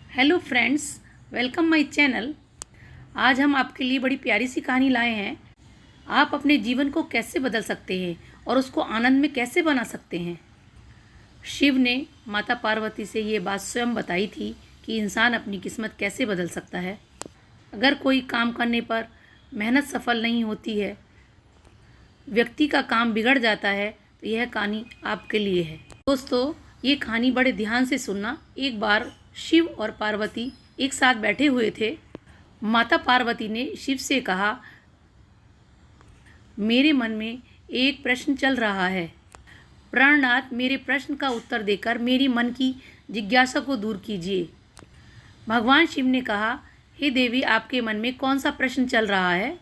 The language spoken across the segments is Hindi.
Hello friends, welcome my channel. आज हम आपके लिए बड़ी प्यारी सी कहानी लाए हैं। आप अपने जीवन को कैसे बदल सकते हैं और उसको आनंद में कैसे बना सकते हैं। शिव ने माता पार्वती से ये बात स्वयं बताई थी कि इंसान अपनी किस्मत कैसे बदल सकता है। अगर कोई काम करने पर मेहनत सफल नहीं होती है, व्यक्ति का काम बिगड़ जाता है, तो यह कहानी आपके लिए है। दोस्तों, ये कहानी बड़े ध्यान से सुनना। एक बार शिव और पार्वती एक साथ बैठे हुए थे। माता पार्वती ने शिव से कहा, मेरे मन में एक प्रश्न चल रहा है। प्राणनाथ, मेरे प्रश्न का उत्तर देकर मेरी मन की जिज्ञासा को दूर कीजिए। भगवान शिव ने कहा, हे देवी, आपके मन में कौन सा प्रश्न चल रहा है।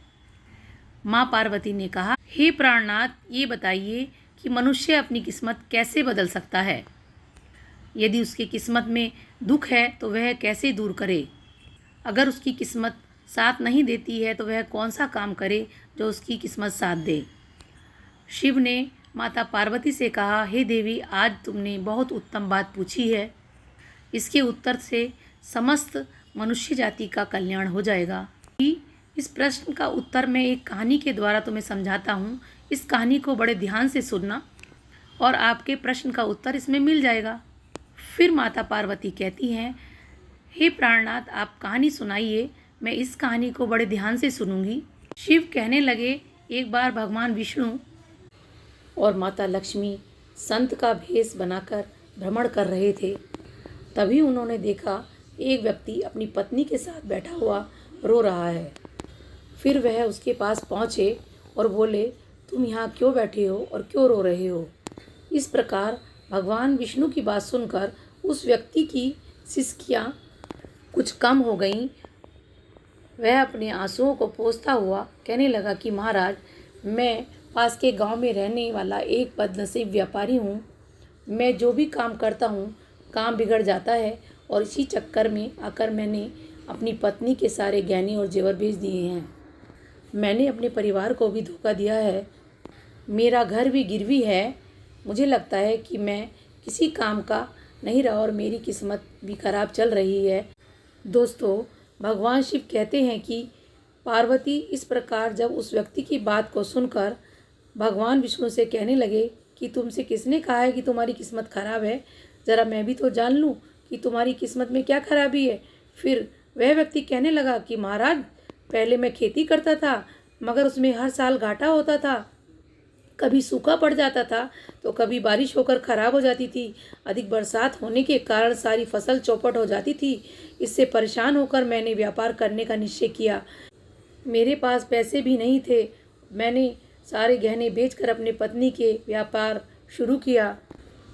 माँ पार्वती ने कहा, हे प्राणनाथ, ये बताइए कि मनुष्य अपनी किस्मत कैसे बदल सकता है। यदि उसकी किस्मत में दुख है तो वह कैसे दूर करे। अगर उसकी किस्मत साथ नहीं देती है तो वह कौन सा काम करे जो उसकी किस्मत साथ दे। शिव ने माता पार्वती से कहा, हे देवी, आज तुमने बहुत उत्तम बात पूछी है। इसके उत्तर से समस्त मनुष्य जाति का कल्याण हो जाएगा। इस प्रश्न का उत्तर मैं एक कहानी के द्वारा तुम्हें समझाता हूँ। इस कहानी को बड़े ध्यान से सुनना और आपके प्रश्न का उत्तर इसमें मिल जाएगा। फिर माता पार्वती कहती हैं, हे प्राणनाथ, आप कहानी सुनाइए, मैं इस कहानी को बड़े ध्यान से सुनूंगी। शिव कहने लगे, एक बार भगवान विष्णु और माता लक्ष्मी संत का भेष बनाकर भ्रमण कर रहे थे। तभी उन्होंने देखा एक व्यक्ति अपनी पत्नी के साथ बैठा हुआ रो रहा है। फिर वह उसके पास पहुँचे और बोले, तुम यहाँ क्यों बैठे हो और क्यों रो रहे हो। इस प्रकार भगवान विष्णु की बात सुनकर उस व्यक्ति की सिसकियाँ कुछ कम हो गईं। वह अपने आंसुओं को पोंछता हुआ कहने लगा कि महाराज, मैं पास के गांव में रहने वाला एक बदनसीब व्यापारी हूँ। मैं जो भी काम करता हूँ काम बिगड़ जाता है और इसी चक्कर में आकर मैंने अपनी पत्नी के सारे गहने और जेवर बेच दिए हैं। मैंने अपने परिवार को भी धोखा दिया है। मेरा घर भी गिरवी है। मुझे लगता है कि मैं किसी काम का नहीं रहा और मेरी किस्मत भी खराब चल रही है। दोस्तों, भगवान शिव कहते हैं कि पार्वती इस प्रकार जब उस व्यक्ति की बात को सुनकर भगवान विष्णु से कहने लगे कि तुमसे किसने कहा है कि तुम्हारी किस्मत खराब है, ज़रा मैं भी तो जान लूँ कि तुम्हारी किस्मत में क्या खराबी है। फिर वह व्यक्ति कहने लगा कि महाराज, पहले मैं खेती करता था मगर उसमें हर साल घाटा होता था। कभी सूखा पड़ जाता था तो कभी बारिश होकर ख़राब हो जाती थी। अधिक बरसात होने के कारण सारी फसल चौपट हो जाती थी। इससे परेशान होकर मैंने व्यापार करने का निश्चय किया। मेरे पास पैसे भी नहीं थे। मैंने सारे गहने बेचकर अपने पत्नी के व्यापार शुरू किया।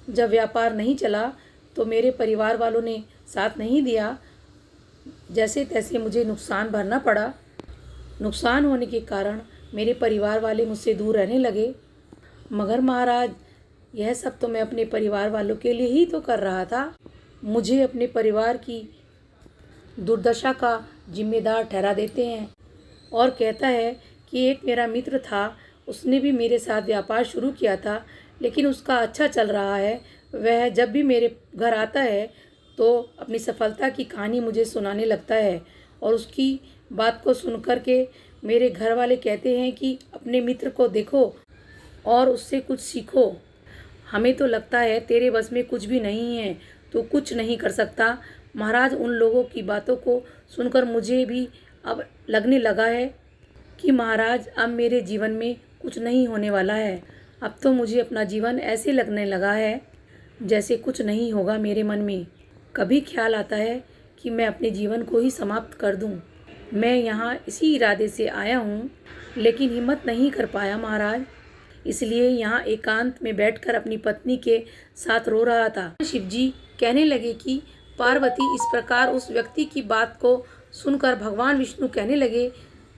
जब व्यापार नहीं चला तो मेरे परिवार वालों ने साथ नहीं दिया। जैसे तैसे मुझे नुकसान भरना पड़ा। नुकसान होने के कारण मेरे परिवार वाले मुझसे दूर रहने लगे। मगर महाराज, यह सब तो मैं अपने परिवार वालों के लिए ही तो कर रहा था। मुझे अपने परिवार की दुर्दशा का जिम्मेदार ठहरा देते हैं और कहता है कि एक मेरा मित्र था, उसने भी मेरे साथ व्यापार शुरू किया था, लेकिन उसका अच्छा चल रहा है। वह जब भी मेरे घर आता है तो अपनी सफलता की कहानी मुझे सुनाने लगता है और उसकी बात को सुनकर के मेरे घर वाले कहते हैं कि अपने मित्र को देखो और उससे कुछ सीखो। हमें तो लगता है तेरे बस में कुछ भी नहीं है, तो कुछ नहीं कर सकता। महाराज, उन लोगों की बातों को सुनकर मुझे भी अब लगने लगा है कि महाराज, अब मेरे जीवन में कुछ नहीं होने वाला है। अब तो मुझे अपना जीवन ऐसे लगने लगा है जैसे कुछ नहीं होगा। मेरे मन में कभी ख्याल आता है कि मैं अपने जीवन को ही समाप्त कर दूं। मैं यहाँ इसी इरादे से आया हूँ, लेकिन हिम्मत नहीं कर पाया महाराज। इसलिए यहाँ एकांत में बैठकर अपनी पत्नी के साथ रो रहा था। शिवजी कहने लगे कि पार्वती, इस प्रकार उस व्यक्ति की बात को सुनकर भगवान विष्णु कहने लगे,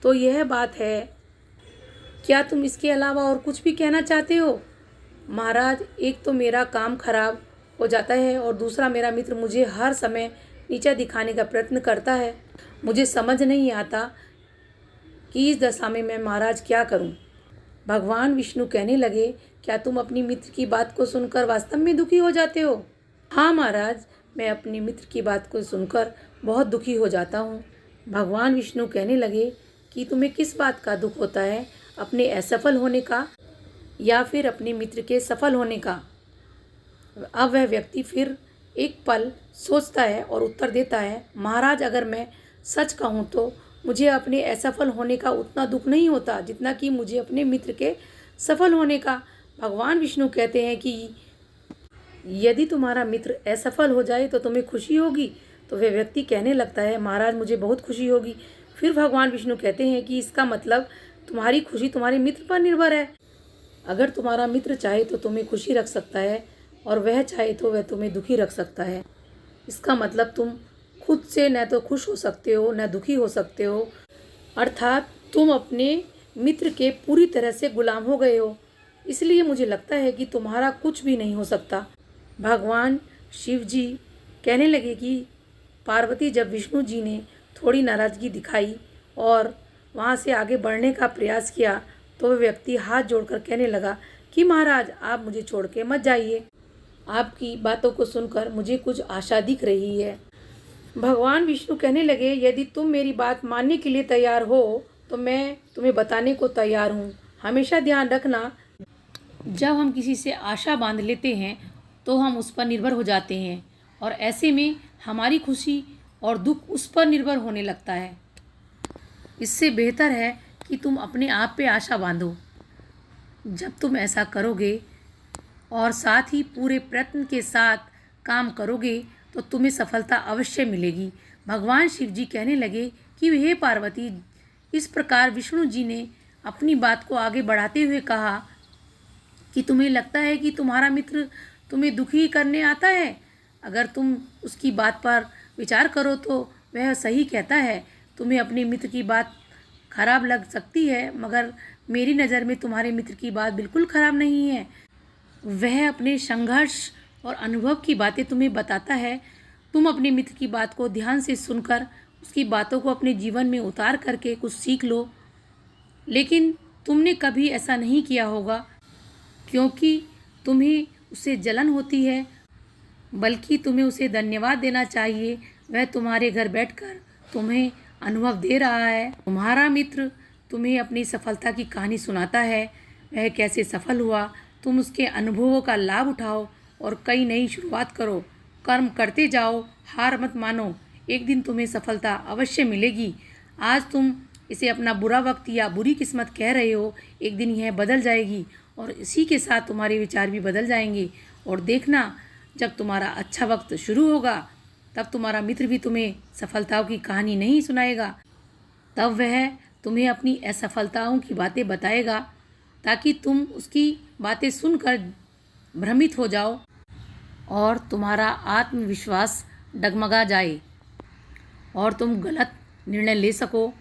तो यह बात है, क्या तुम इसके अलावा और कुछ भी कहना चाहते हो। महाराज, एक तो मेरा काम खराब हो जाता है और दूसरा मेरा मित्र मुझे हर समय नीचा दिखाने का प्रयत्न करता है। मुझे समझ नहीं आता कि इस दशा में मैं महाराज क्या करूं। भगवान विष्णु कहने लगे, क्या तुम अपनी मित्र की बात को सुनकर वास्तव में दुखी हो जाते हो। हाँ महाराज, मैं अपने मित्र की बात को सुनकर बहुत दुखी हो जाता हूँ। भगवान विष्णु कहने लगे कि तुम्हें किस बात का दुख होता है, अपने असफल होने का या फिर अपने मित्र के सफल होने का। अब वह व्यक्ति फिर एक पल सोचता है और उत्तर देता है, महाराज अगर मैं सच कहूँ तो मुझे अपने असफल होने का उतना दुख नहीं होता जितना कि मुझे अपने मित्र के सफल होने का। भगवान विष्णु कहते हैं कि यदि तुम्हारा मित्र असफल हो जाए तो तुम्हें खुशी होगी। तो वह व्यक्ति कहने लगता है, महाराज मुझे बहुत खुशी होगी। फिर भगवान विष्णु कहते हैं कि इसका मतलब तुम्हारी खुशी तुम्हारे मित्र पर निर्भर है। अगर तुम्हारा मित्र चाहे तो तुम्हें खुशी रख सकता है और वह चाहे तो वह तुम्हें दुखी रख सकता है। इसका मतलब तुम खुद से न तो खुश हो सकते हो न दुखी हो सकते हो, अर्थात तुम अपने मित्र के पूरी तरह से गुलाम हो गए हो। इसलिए मुझे लगता है कि तुम्हारा कुछ भी नहीं हो सकता। भगवान शिव जी कहने लगे कि पार्वती जब विष्णु जी ने थोड़ी नाराज़गी दिखाई और वहाँ से आगे बढ़ने का प्रयास किया तो वह व्यक्ति हाथ जोड़कर कहने लगा कि महाराज आप मुझे छोड़ के मत जाइए, आपकी बातों को सुनकर मुझे कुछ आशा दिख रही है। भगवान विष्णु कहने लगे, यदि तुम मेरी बात मानने के लिए तैयार हो तो मैं तुम्हें बताने को तैयार हूँ। हमेशा ध्यान रखना, जब हम किसी से आशा बांध लेते हैं तो हम उस पर निर्भर हो जाते हैं और ऐसे में हमारी खुशी और दुख उस पर निर्भर होने लगता है। इससे बेहतर है कि तुम अपने आप पे आशा बांधो। जब तुम ऐसा करोगे और साथ ही पूरे प्रयत्न के साथ काम करोगे तो तुम्हें सफलता अवश्य मिलेगी। भगवान शिव जी कहने लगे कि हे पार्वती, इस प्रकार विष्णु जी ने अपनी बात को आगे बढ़ाते हुए कहा कि तुम्हें लगता है कि तुम्हारा मित्र तुम्हें दुखी करने आता है। अगर तुम उसकी बात पर विचार करो तो वह सही कहता है। तुम्हें अपने मित्र की बात खराब लग सकती है, मगर मेरी नज़र में तुम्हारे मित्र की बात बिल्कुल खराब नहीं है। वह अपने संघर्ष और अनुभव की बातें तुम्हें बताता है। तुम अपने मित्र की बात को ध्यान से सुनकर उसकी बातों को अपने जीवन में उतार करके कुछ सीख लो। लेकिन तुमने कभी ऐसा नहीं किया होगा क्योंकि तुम्हें उससे जलन होती है, बल्कि तुम्हें उसे धन्यवाद देना चाहिए। वह तुम्हारे घर बैठकर तुम्हें अनुभव दे रहा है। तुम्हारा मित्र तुम्हें अपनी सफलता की कहानी सुनाता है, वह कैसे सफल हुआ। तुम उसके अनुभवों का लाभ उठाओ और कई नई शुरुआत करो। कर्म करते जाओ, हार मत मानो। एक दिन तुम्हें सफलता अवश्य मिलेगी। आज तुम इसे अपना बुरा वक्त या बुरी किस्मत कह रहे हो, एक दिन यह बदल जाएगी और इसी के साथ तुम्हारे विचार भी बदल जाएंगे। और देखना, जब तुम्हारा अच्छा वक्त शुरू होगा तब तुम्हारा मित्र भी तुम्हें सफलताओं की कहानी नहीं सुनाएगा। तब वह तुम्हें अपनी असफलताओं की बातें बताएगा ताकि तुम उसकी बातें सुनकर भ्रमित हो जाओ और तुम्हारा आत्मविश्वास डगमगा जाए और तुम गलत निर्णय ले सको।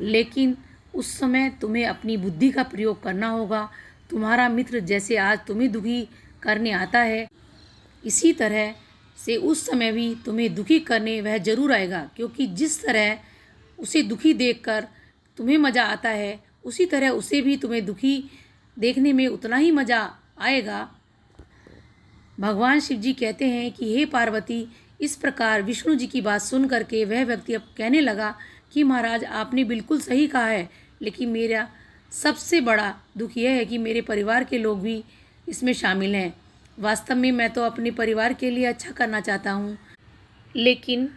लेकिन उस समय तुम्हें अपनी बुद्धि का प्रयोग करना होगा। तुम्हारा मित्र जैसे आज तुम्हें दुखी करने आता है, इसी तरह से उस समय भी तुम्हें दुखी करने वह जरूर आएगा, क्योंकि जिस तरह उसे दुखी देखकर तुम्हें मज़ा आता है, उसी तरह उसे भी तुम्हें दुखी देखने में उतना ही मज़ा आएगा। भगवान शिव जी कहते हैं कि हे पार्वती, इस प्रकार विष्णु जी की बात सुन करके वह व्यक्ति अब कहने लगा कि महाराज आपने बिल्कुल सही कहा है, लेकिन मेरा सबसे बड़ा दुख यह है कि मेरे परिवार के लोग भी इसमें शामिल हैं। वास्तव में मैं तो अपने परिवार के लिए अच्छा करना चाहता हूँ, लेकिन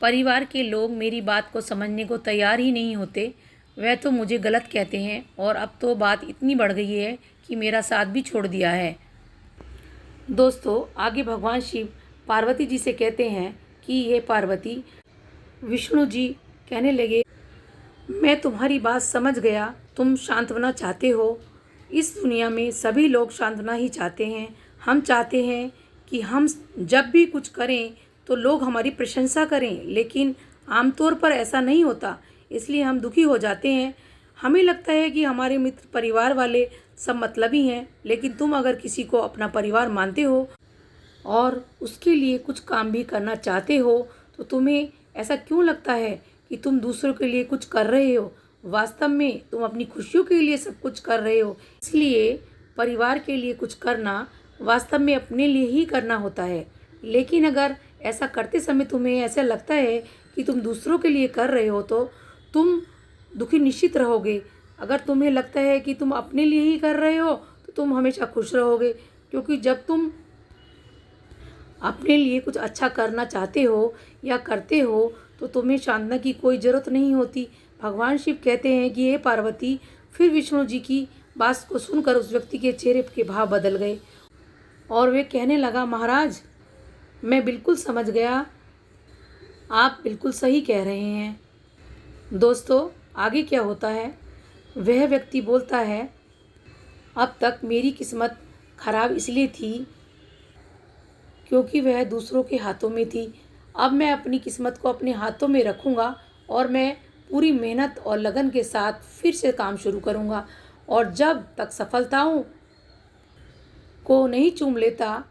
परिवार के लोग मेरी बात को समझने को तैयार ही नहीं होते। वह तो मुझे गलत कहते हैं और अब तो बात इतनी बढ़ गई है कि मेरा साथ भी छोड़ दिया है। दोस्तों, आगे भगवान शिव पार्वती जी से कहते हैं कि ये पार्वती, विष्णु जी कहने लगे, मैं तुम्हारी बात समझ गया। तुम सांत्वना चाहते हो। इस दुनिया में सभी लोग सांत्वना ही चाहते हैं। हम चाहते हैं कि हम जब भी कुछ करें तो लोग हमारी प्रशंसा करें, लेकिन आमतौर पर ऐसा नहीं होता, इसलिए हम दुखी हो जाते हैं। हमें लगता है कि हमारे मित्र परिवार वाले सब मतलबी हैं, लेकिन तुम अगर किसी को अपना परिवार मानते हो और उसके लिए कुछ काम भी करना चाहते हो तो तुम्हें ऐसा क्यों लगता है कि तुम दूसरों के लिए कुछ कर रहे हो? वास्तव में तुम अपनी खुशियों के लिए सब कुछ कर रहे हो। इसलिए परिवार के लिए कुछ करना वास्तव में अपने लिए ही करना होता है। लेकिन अगर ऐसा करते समय तुम्हें ऐसा लगता है कि तुम दूसरों के लिए कर रहे हो तो तुम दुखी निश्चित रहोगे। अगर तुम्हें लगता है कि तुम अपने लिए ही कर रहे हो तो तुम हमेशा खुश रहोगे, क्योंकि जब तुम अपने लिए कुछ अच्छा करना चाहते हो या करते हो तो तुम्हें साधना की कोई ज़रूरत नहीं होती। भगवान शिव कहते हैं कि हे पार्वती, फिर विष्णु जी की बात को सुनकर उस व्यक्ति के चेहरे के भाव बदल गए और वे कहने लगा, महाराज मैं बिल्कुल समझ गया, आप बिल्कुल सही कह रहे हैं। दोस्तों, आगे क्या होता है? वह व्यक्ति बोलता है, अब तक मेरी किस्मत खराब इसलिए थी क्योंकि वह दूसरों के हाथों में थी। अब मैं अपनी किस्मत को अपने हाथों में रखूँगा और मैं पूरी मेहनत और लगन के साथ फिर से काम शुरू करूँगा, और जब तक सफलताओं को नहीं चूम लेता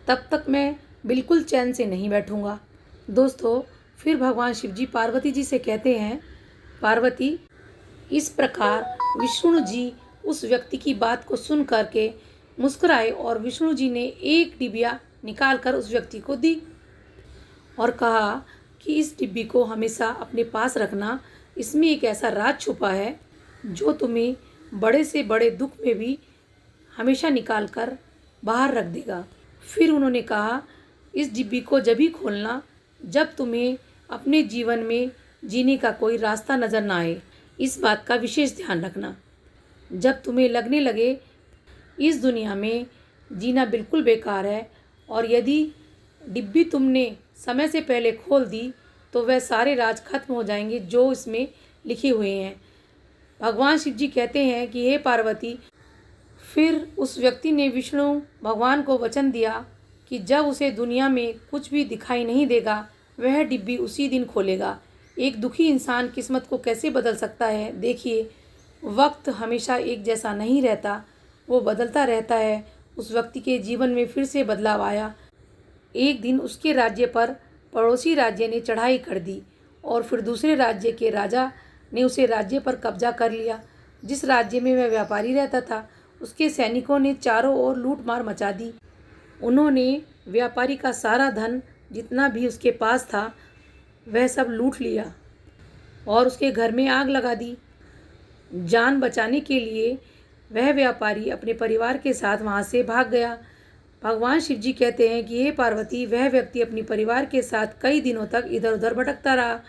तब तक मैं बिल्कुल चैन से नहीं बैठूँगा। दोस्तों, फिर भगवान शिव जी पार्वती जी से कहते हैं, पार्वती, इस प्रकार विष्णु जी उस व्यक्ति की बात को सुन करके मुस्कुराए और विष्णु जी ने एक डिबिया निकाल कर उस व्यक्ति को दी और कहा कि इस डिब्बी को हमेशा अपने पास रखना। इसमें एक ऐसा राज छुपा है जो तुम्हें बड़े से बड़े दुख में भी हमेशा निकाल कर बाहर रख देगा। फिर उन्होंने कहा, इस डिब्बी को जब ही खोलना जब तुम्हें अपने जीवन में जीने का कोई रास्ता नज़र ना आए। इस बात का विशेष ध्यान रखना। जब तुम्हें लगने लगे इस दुनिया में जीना बिल्कुल बेकार है और यदि डिब्बी तुमने समय से पहले खोल दी तो वह सारे राज खत्म हो जाएंगे जो इसमें लिखे हुए हैं। भगवान शिव जी कहते हैं कि हे पार्वती, फिर उस व्यक्ति ने विष्णु भगवान को वचन दिया कि जब उसे दुनिया में कुछ भी दिखाई नहीं देगा वह डिब्बी उसी दिन खोलेगा। एक दुखी इंसान किस्मत को कैसे बदल सकता है? देखिए, वक्त हमेशा एक जैसा नहीं रहता, वो बदलता रहता है। उस व्यक्ति के जीवन में फिर से बदलाव आया। एक दिन उसके राज्य पर पड़ोसी राज्य ने चढ़ाई कर दी और फिर दूसरे राज्य के राजा ने उसे राज्य पर कब्जा कर लिया। जिस राज्य में वह व्यापारी रहता था उसके सैनिकों ने चारों ओर लूट मार मचा दी। उन्होंने व्यापारी का सारा धन जितना भी उसके पास था वह सब लूट लिया और उसके घर में आग लगा दी। जान बचाने के लिए वह व्यापारी अपने परिवार के साथ वहाँ से भाग गया। भगवान शिव जी कहते हैं कि हे पार्वती, वह व्यक्ति अपने परिवार के साथ कई दिनों तक इधर उधर भटकता रहा।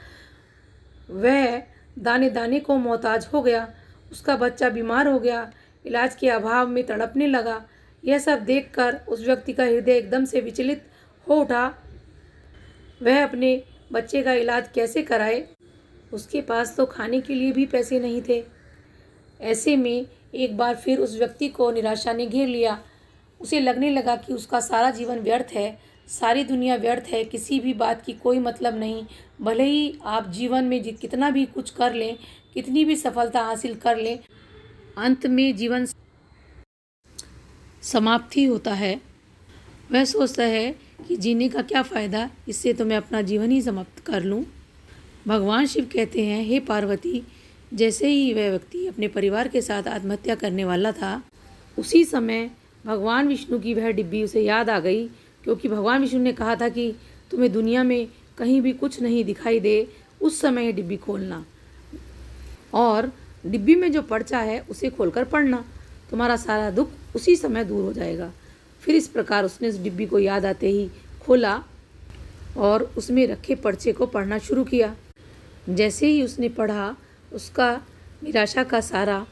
वह दाने दाने को मोहताज हो गया। उसका बच्चा बीमार हो गया, इलाज के अभाव में तड़पने लगा। यह सब देखकर उस व्यक्ति का हृदय एकदम से विचलित हो उठा। वह अपने बच्चे का इलाज कैसे कराए? उसके पास तो खाने के लिए भी पैसे नहीं थे। ऐसे में एक बार फिर उस व्यक्ति को निराशा ने घेर लिया। उसे लगने लगा कि उसका सारा जीवन व्यर्थ है, सारी दुनिया व्यर्थ है, किसी भी बात की कोई मतलब नहीं। भले ही आप जीवन में कितना भी कुछ कर लें, कितनी भी सफलता हासिल कर लें, अंत में जीवन समाप्ति होता है। वह सोचता है कि जीने का क्या फ़ायदा, इससे तो मैं अपना जीवन ही समाप्त कर लूँ। भगवान शिव कहते हैं, हे पार्वती, जैसे ही वह व्यक्ति अपने परिवार के साथ आत्महत्या करने वाला था उसी समय भगवान विष्णु की वह डिब्बी उसे याद आ गई, क्योंकि भगवान विष्णु ने कहा था कि तुम्हें दुनिया में कहीं भी कुछ नहीं दिखाई दे उस समय ये डिब्बी खोलना और डिब्बी में जो पर्चा है उसे खोलकर पढ़ना, तुम्हारा सारा दुख उसी समय दूर हो जाएगा। फिर इस प्रकार उसने उस डिब्बी को याद आते ही खोला और उसमें रखे पर्चे को पढ़ना शुरू किया। जैसे ही उसने पढ़ा उसका निराशा का सारा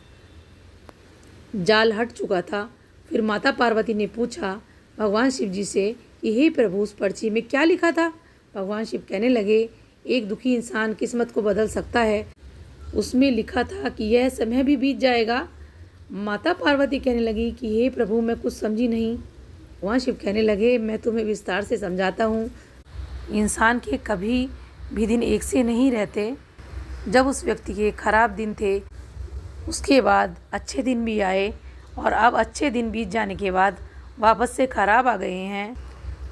जाल हट चुका था। फिर माता पार्वती ने पूछा भगवान शिव जी से कि हे प्रभु, उस पर्ची में क्या लिखा था? भगवान शिव कहने लगे, एक दुखी इंसान किस्मत को बदल सकता है। उसमें लिखा था कि यह समय भी बीत जाएगा। माता पार्वती कहने लगी कि हे प्रभु, मैं कुछ समझी नहीं। भगवान शिव कहने लगे, मैं तुम्हें विस्तार से समझाता हूँ। इंसान के कभी भी दिन एक से नहीं रहते। जब उस व्यक्ति के खराब दिन थे उसके बाद अच्छे दिन भी आए और अब अच्छे दिन बीत जाने के बाद वापस से खराब आ गए हैं।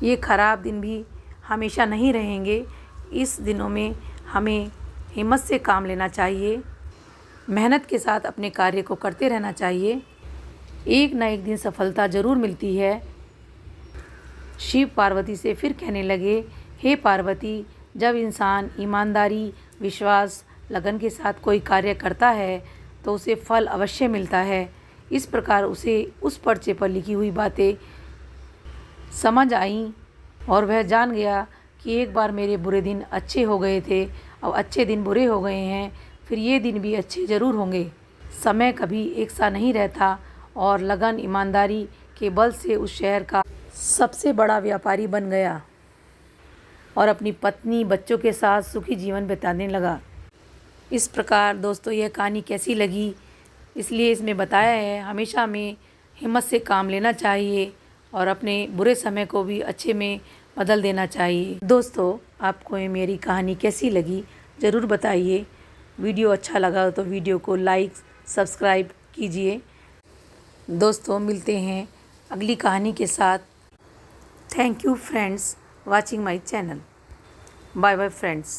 ये खराब दिन भी हमेशा नहीं रहेंगे। इस दिनों में हमें हिम्मत से काम लेना चाहिए, मेहनत के साथ अपने कार्य को करते रहना चाहिए। एक न एक दिन सफलता ज़रूर मिलती है। शिव पार्वती से फिर कहने लगे, हे पार्वती, जब इंसान ईमानदारी, विश्वास, लगन के साथ कोई कार्य करता है तो उसे फल अवश्य मिलता है। इस प्रकार उसे उस पर्चे पर लिखी हुई बातें समझ आईं और वह जान गया कि एक बार मेरे बुरे दिन अच्छे हो गए थे, अब अच्छे दिन बुरे हो गए हैं, फिर ये दिन भी अच्छे ज़रूर होंगे। समय कभी एक सा नहीं रहता और लगन, ईमानदारी के बल से उस शहर का सबसे बड़ा व्यापारी बन गया और अपनी पत्नी, बच्चों के साथ सुखी जीवन बिताने लगा। इस प्रकार दोस्तों यह कहानी कैसी लगी, इसलिए इसमें बताया है हमेशा हमें हिम्मत से काम लेना चाहिए और अपने बुरे समय को भी अच्छे में बदल देना चाहिए। दोस्तों आपको ये मेरी कहानी कैसी लगी ज़रूर बताइए। वीडियो अच्छा लगा तो वीडियो को लाइक, सब्सक्राइब कीजिए। दोस्तों मिलते हैं अगली कहानी के साथ। Thank you friends watching my channel. Bye bye friends.